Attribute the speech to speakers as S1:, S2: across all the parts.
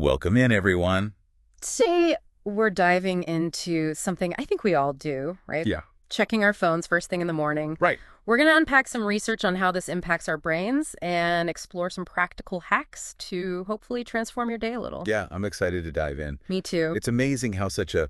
S1: Welcome in, everyone.
S2: Today, we're diving into something I think we all do, right?
S1: Yeah.
S2: Checking our phones first thing in the morning.
S1: Right.
S2: We're going to unpack some research on how this impacts our brains and explore some practical hacks to hopefully transform your day a little.
S1: Yeah, I'm excited to dive in.
S2: Me too.
S1: It's amazing how such a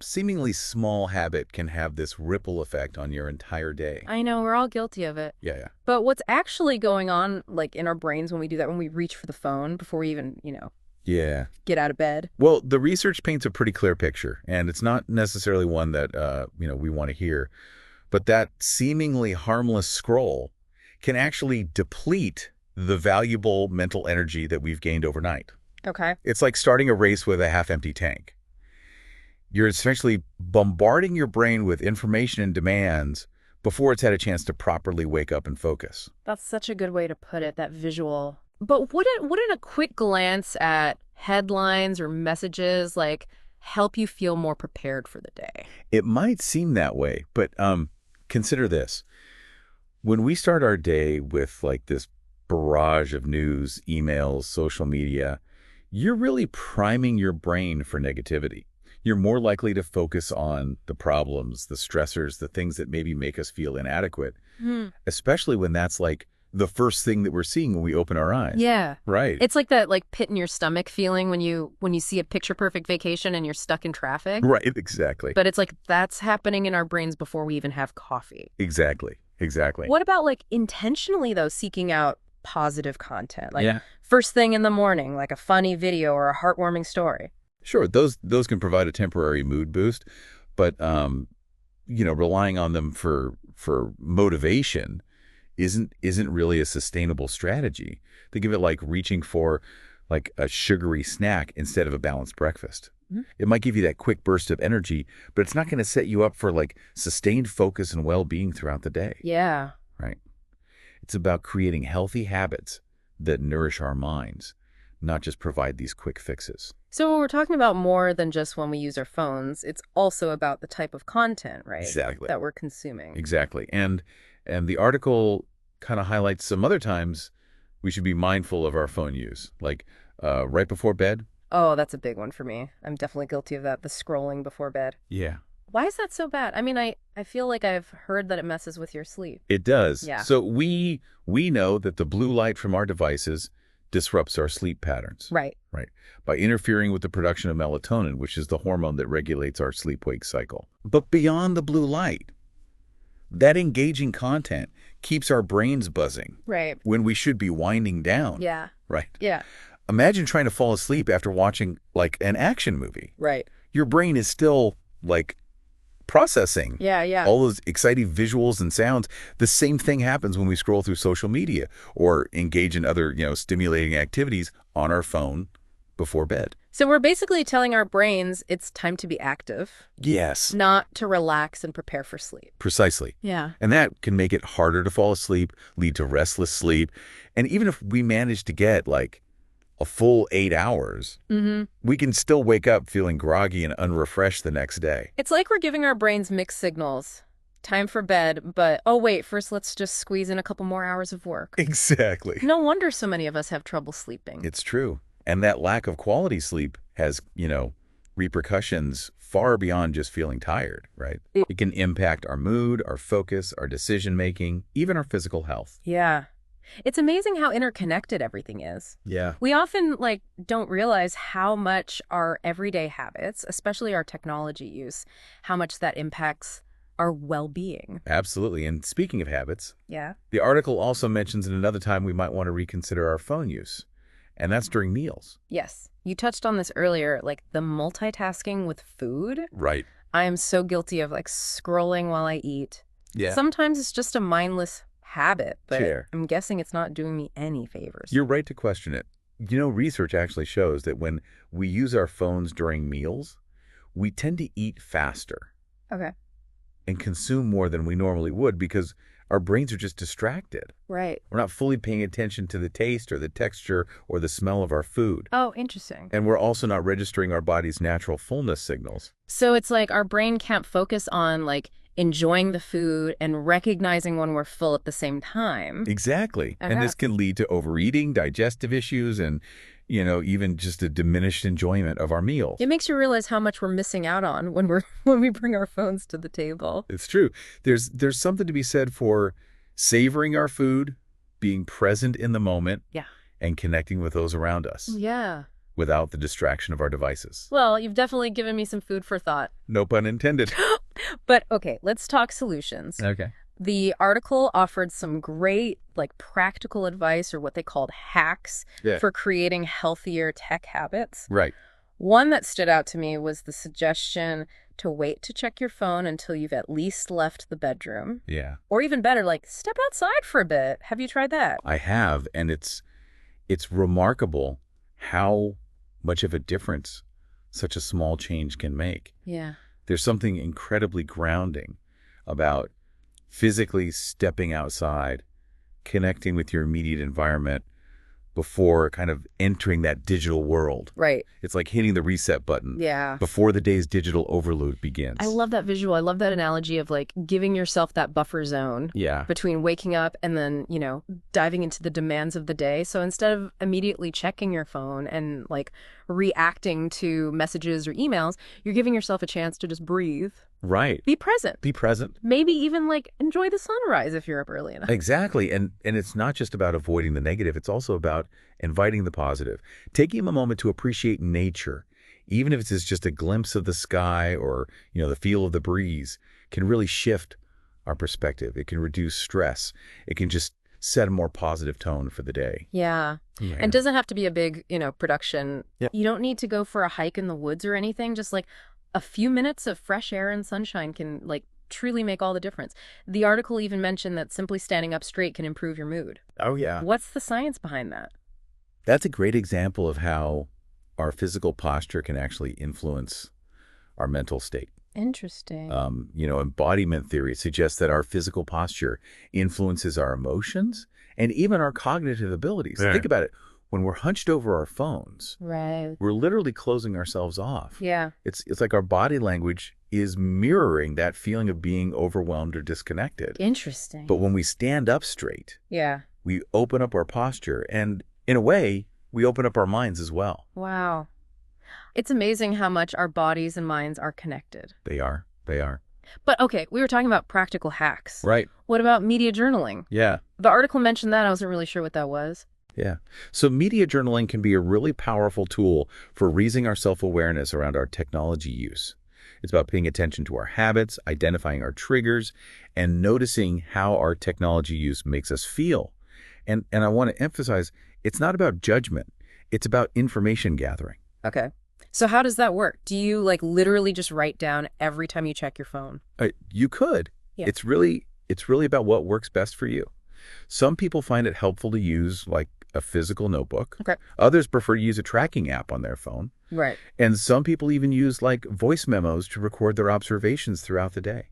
S1: seemingly small habit can have this ripple effect on your entire day.
S2: I know, we're all guilty of it.
S1: Yeah.
S2: But what's actually going on, like, in our brains when we do that, when we reach for the phone before we even,
S1: Yeah.
S2: get out of bed?
S1: Well, the research paints a pretty clear picture, and it's not necessarily one that, we want to hear. But that seemingly harmless scroll can actually deplete the valuable mental energy that we've gained overnight.
S2: Okay.
S1: It's like starting a race with a half-empty tank. You're essentially bombarding your brain with information and demands before it's had a chance to properly wake up and focus.
S2: That's such a good way to put it, that visual. But wouldn't a quick glance at headlines or messages, like, help you feel more prepared for the day?
S1: It might seem that way, but consider this. When we start our day with like this barrage of news, emails, social media, you're really priming your brain for negativity. You're more likely to focus on the problems, the stressors, the things that maybe make us feel inadequate, especially when that's like the first thing that we're seeing when we open our eyes.
S2: Yeah.
S1: Right.
S2: It's like that pit in your stomach feeling when you see a picture-perfect vacation and you're stuck in traffic.
S1: Right, exactly.
S2: But it's like that's happening in our brains before we even have coffee.
S1: Exactly.
S2: What about intentionally, though, seeking out positive content?
S1: Yeah.
S2: First thing in the morning, like a funny video or a heartwarming story.
S1: Sure, those can provide a temporary mood boost, but relying on them for motivation isn't really a sustainable strategy. Think of it like reaching for like a sugary snack instead of a balanced breakfast. It might give you that quick burst of energy, but it's not going to set you up for like sustained focus and well-being throughout the day.
S2: Yeah.
S1: Right. It's about creating healthy habits that nourish our minds, not just provide these quick fixes.
S2: So we're talking about more than just when we use our phones. It's also about the type of content, right?
S1: Exactly.
S2: That we're consuming.
S1: Exactly. And the article kind of highlights some other times we should be mindful of our phone use, like right before bed.
S2: Oh, that's a big one for me. I'm definitely guilty of that, the scrolling before bed.
S1: Yeah.
S2: Why is that so bad? I mean, I feel like I've heard that it messes with your sleep.
S1: It does.
S2: Yeah.
S1: So we know that the blue light from our devices disrupts our sleep patterns.
S2: Right.
S1: Right. By interfering with the production of melatonin, which is the hormone that regulates our sleep-wake cycle. But beyond the blue light, that engaging content keeps our brains buzzing.
S2: Right.
S1: When we should be winding down.
S2: Yeah.
S1: Right.
S2: Yeah.
S1: Imagine trying to fall asleep after watching like an action movie.
S2: Right.
S1: Your brain is still like processing all those exciting visuals and sounds. The same thing happens when we scroll through social media or engage in other, stimulating activities on our phone before bed.
S2: So we're basically telling our brains it's time to be active.
S1: Yes.
S2: Not to relax and prepare for sleep.
S1: Precisely.
S2: Yeah.
S1: And that can make it harder to fall asleep, lead to restless sleep. And even if we manage to get like a full 8 hours, we can still wake up feeling groggy and unrefreshed the next day.
S2: It's like we're giving our brains mixed signals. Time for bed, but oh wait, first let's just squeeze in a couple more hours of work.
S1: Exactly.
S2: No wonder so many of us have trouble sleeping.
S1: It's true. And that lack of quality sleep has, repercussions far beyond just feeling tired, right? It can impact our mood, our focus, our decision-making, even our physical health.
S2: Yeah. It's amazing how interconnected everything is.
S1: Yeah.
S2: We often don't realize how much our everyday habits, especially our technology use, how much that impacts our well-being.
S1: Absolutely. And speaking of habits,
S2: Yeah.
S1: the article also mentions at another time we might want to reconsider our phone use, and that's during meals.
S2: Yes. You touched on this earlier, like the multitasking with food.
S1: Right.
S2: I am so guilty of scrolling while I eat.
S1: Yeah.
S2: Sometimes it's just a mindless habit, but
S1: Sure.
S2: I'm guessing it's not doing me any favors.
S1: You're right to question it. Research actually shows that when we use our phones during meals, we tend to eat faster
S2: Okay.
S1: and consume more than we normally would because our brains are just distracted.
S2: Right.
S1: We're not fully paying attention to the taste or the texture or the smell of our food.
S2: Oh, interesting.
S1: And we're also not registering our body's natural fullness signals.
S2: So it's like our brain can't focus on enjoying the food and recognizing when we're full at the same time.
S1: Exactly.
S2: Okay.
S1: And this can lead to overeating, digestive issues, and even just a diminished enjoyment of our meals.
S2: It makes you realize how much we're missing out on when when we bring our phones to the table.
S1: It's true. There's something to be said for savoring our food, being present in the moment,
S2: Yeah.
S1: and connecting with those around us
S2: Yeah.
S1: without the distraction of our devices.
S2: Well, you've definitely given me some food for thought.
S1: No pun intended.
S2: But okay, let's talk solutions.
S1: Okay.
S2: The article offered some great, practical advice or what they called hacks
S1: Yeah.
S2: for creating healthier tech habits.
S1: Right.
S2: One that stood out to me was the suggestion to wait to check your phone until you've at least left the bedroom.
S1: Yeah.
S2: Or even better, step outside for a bit. Have you tried that?
S1: I have, and it's remarkable how much of a difference such a small change can make.
S2: Yeah.
S1: There's something incredibly grounding about physically stepping outside, connecting with your immediate environment before kind of entering that digital world.
S2: Right.
S1: It's like hitting the reset button
S2: Yeah.
S1: before the day's digital overload begins.
S2: I love that visual. I love that analogy of giving yourself that buffer zone
S1: Yeah.
S2: between waking up and then, diving into the demands of the day. So instead of immediately checking your phone and reacting to messages or emails, you're giving yourself a chance to just breathe,
S1: Right.
S2: be present,
S1: Be present.
S2: maybe even enjoy the sunrise if you're up early enough.
S1: Exactly. And it's not just about avoiding the negative. It's also about inviting the positive. Taking a moment to appreciate nature, even if it's just a glimpse of the sky or, the feel of the breeze, can really shift our perspective. It can reduce stress. It can just set a more positive tone for the day.
S2: Yeah.
S1: Yeah.
S2: And it doesn't have to be a big, production.
S1: Yeah.
S2: You don't need to go for a hike in the woods or anything. Just a few minutes of fresh air and sunshine can truly make all the difference. The article even mentioned that simply standing up straight can improve your mood.
S1: Oh, yeah.
S2: What's the science behind that?
S1: That's a great example of how our physical posture can actually influence our mental state.
S2: Interesting.
S1: Embodiment theory suggests that our physical posture influences our emotions and even our cognitive abilities.
S3: Yeah.
S1: Think about it. When we're hunched over our phones,
S2: Right.
S1: we're literally closing ourselves off.
S2: Yeah.
S1: It's like our body language is mirroring that feeling of being overwhelmed or disconnected.
S2: Interesting.
S1: But when we stand up straight,
S2: Yeah.
S1: we open up our posture, and in a way, we open up our minds as well.
S2: Wow. It's amazing how much our bodies and minds are connected.
S1: They are.
S2: But okay, we were talking about practical hacks.
S1: Right.
S2: What about media journaling?
S1: Yeah.
S2: The article mentioned that. I wasn't really sure what that was.
S1: Yeah. So media journaling can be a really powerful tool for raising our self-awareness around our technology use. It's about paying attention to our habits, identifying our triggers, and noticing how our technology use makes us feel. And I want to emphasize, it's not about judgment. It's about information gathering.
S2: Okay. So how does that work? Do you literally just write down every time you check your phone?
S1: You could.
S2: Yeah.
S1: It's really about what works best for you. Some people find it helpful to use a physical notebook.
S2: Okay.
S1: Others prefer to use a tracking app on their phone.
S2: Right.
S1: And some people even use voice memos to record their observations throughout the day.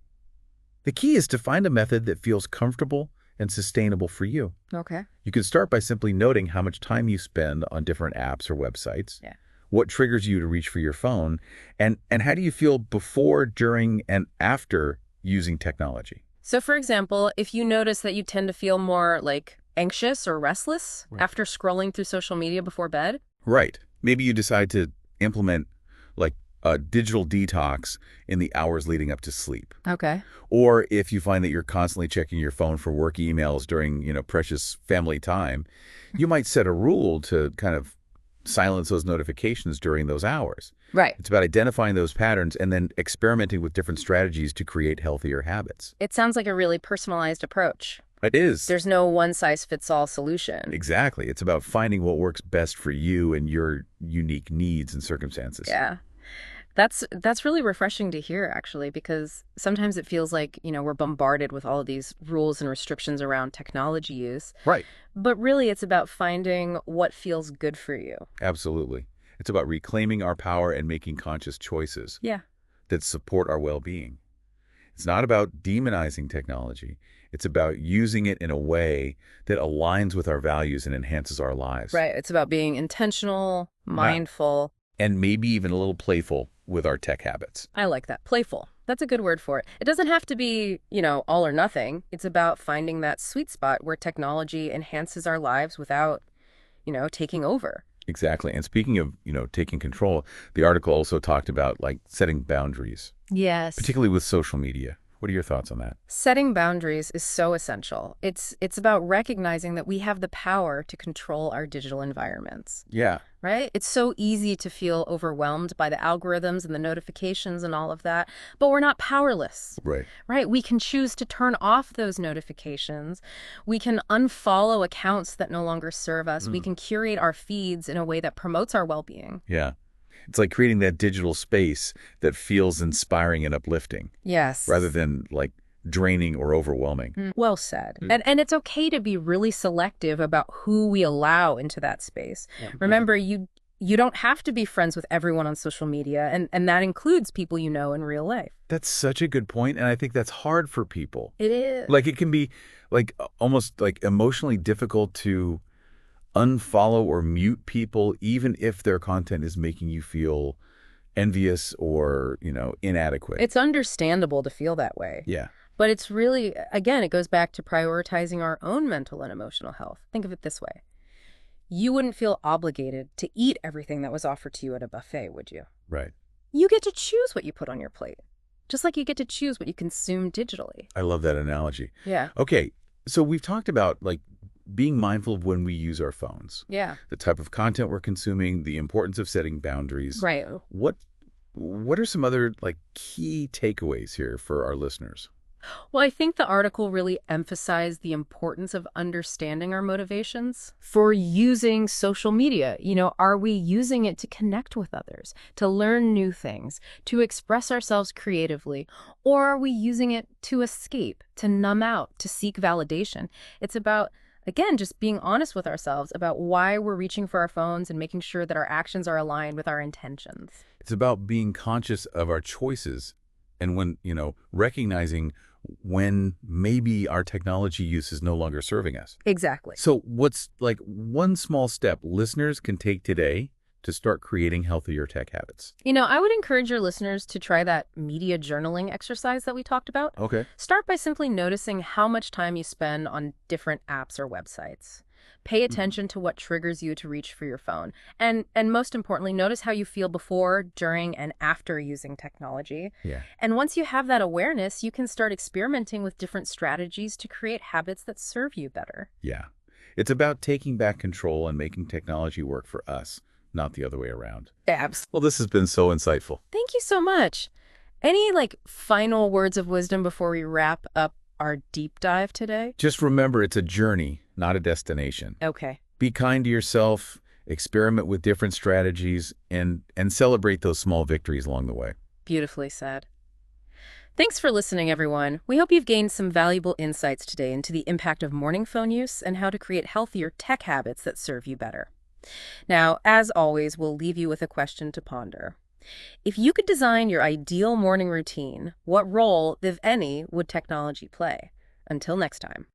S1: The key is to find a method that feels comfortable and sustainable for you.
S2: Okay.
S1: You can start by simply noting how much time you spend on different apps or websites.
S2: Yeah.
S1: What triggers you to reach for your phone, and how do you feel before, during, and after using technology?
S2: So for example, if you notice that you tend to feel more anxious or restless
S1: Right.
S2: after scrolling through social media before bed.
S1: Right. Maybe you decide to implement a digital detox in the hours leading up to sleep.
S2: Okay.
S1: Or if you find that you're constantly checking your phone for work emails during, precious family time, you might set a rule to kind of silence those notifications during those hours.
S2: Right.
S1: It's about identifying those patterns and then experimenting with different strategies to create healthier habits.
S2: It sounds like a really personalized approach.
S1: It is.
S2: There's no one-size-fits-all solution.
S1: Exactly. It's about finding what works best for you and your unique needs and circumstances.
S2: Yeah. That's really refreshing to hear, actually, because sometimes it feels like, we're bombarded with all of these rules and restrictions around technology use.
S1: Right.
S2: But really, it's about finding what feels good for you.
S1: Absolutely. It's about reclaiming our power and making conscious choices
S2: Yeah.
S1: that support our well-being. It's not about demonizing technology. It's about using it in a way that aligns with our values and enhances our lives.
S2: Right. It's about being intentional, mindful.
S1: And maybe even a little playful with our tech habits.
S2: I like that. Playful. That's a good word for it. It doesn't have to be, all or nothing. It's about finding that sweet spot where technology enhances our lives without, taking over.
S1: Exactly. And speaking of, taking control, the article also talked about like setting boundaries,
S2: Yes.
S1: particularly with social media. What are your thoughts on that?
S2: Setting boundaries is so essential. It's about recognizing that we have the power to control our digital environments,
S1: Yeah.
S2: right? It's so easy to feel overwhelmed by the algorithms and the notifications and all of that, but we're not powerless,
S1: Right.
S2: right? We can choose to turn off those notifications. We can unfollow accounts that no longer serve us. We can curate our feeds in a way that promotes our well-being.
S1: Yeah. It's like creating that digital space that feels inspiring and uplifting
S2: Yes.
S1: rather than like draining or overwhelming.
S2: Well said. And it's okay to be really selective about who we allow into that space. Remember, you don't have to be friends with everyone on social media, and that includes people you know in real life.
S1: That's such a good point, and I think that's hard for people.
S2: It is.
S1: Like it can be like almost like emotionally difficult to unfollow or mute people even if their content is making you feel envious or, inadequate.
S2: It's understandable to feel that way.
S1: Yeah.
S2: But it's really, again, it goes back to prioritizing our own mental and emotional health. Think of it this way. You wouldn't feel obligated to eat everything that was offered to you at a buffet, would you?
S1: Right.
S2: You get to choose what you put on your plate, just like you get to choose what you consume digitally.
S1: I love that analogy.
S2: Yeah.
S1: Okay, so we've talked about like being mindful of when we use our phones,
S2: Yeah.
S1: the type of content we're consuming, the importance of setting boundaries.
S2: Right.
S1: What are some other like key takeaways here for our listeners?
S2: Well, I think the article really emphasized the importance of understanding our motivations for using social media. Are we using it to connect with others, to learn new things, to express ourselves creatively, or are we using it to escape, to numb out, to seek validation? It's about, again, just being honest with ourselves about why we're reaching for our phones and making sure that our actions are aligned with our intentions.
S1: It's about being conscious of our choices and when, recognizing when maybe our technology use is no longer serving us.
S2: Exactly.
S1: So what's like one small step listeners can take today to start creating healthier tech habits?
S2: I would encourage your listeners to try that media journaling exercise that we talked about.
S1: Okay.
S2: Start by simply noticing how much time you spend on different apps or websites. Pay attention to what triggers you to reach for your phone. And most importantly, notice how you feel before, during, and after using technology.
S1: Yeah.
S2: And once you have that awareness, you can start experimenting with different strategies to create habits that serve you better.
S1: Yeah. It's about taking back control and making technology work for us, not the other way around.
S2: Absolutely.
S1: Well, this has been so insightful.
S2: Thank you so much. Any final words of wisdom before we wrap up our deep dive today?
S1: Just remember, it's a journey, not a destination.
S2: Okay.
S1: Be kind to yourself, experiment with different strategies, and celebrate those small victories along the way.
S2: Beautifully said. Thanks for listening, everyone. We hope you've gained some valuable insights today into the impact of morning phone use and how to create healthier tech habits that serve you better. Now, as always, we'll leave you with a question to ponder. If you could design your ideal morning routine, what role, if any, would technology play? Until next time.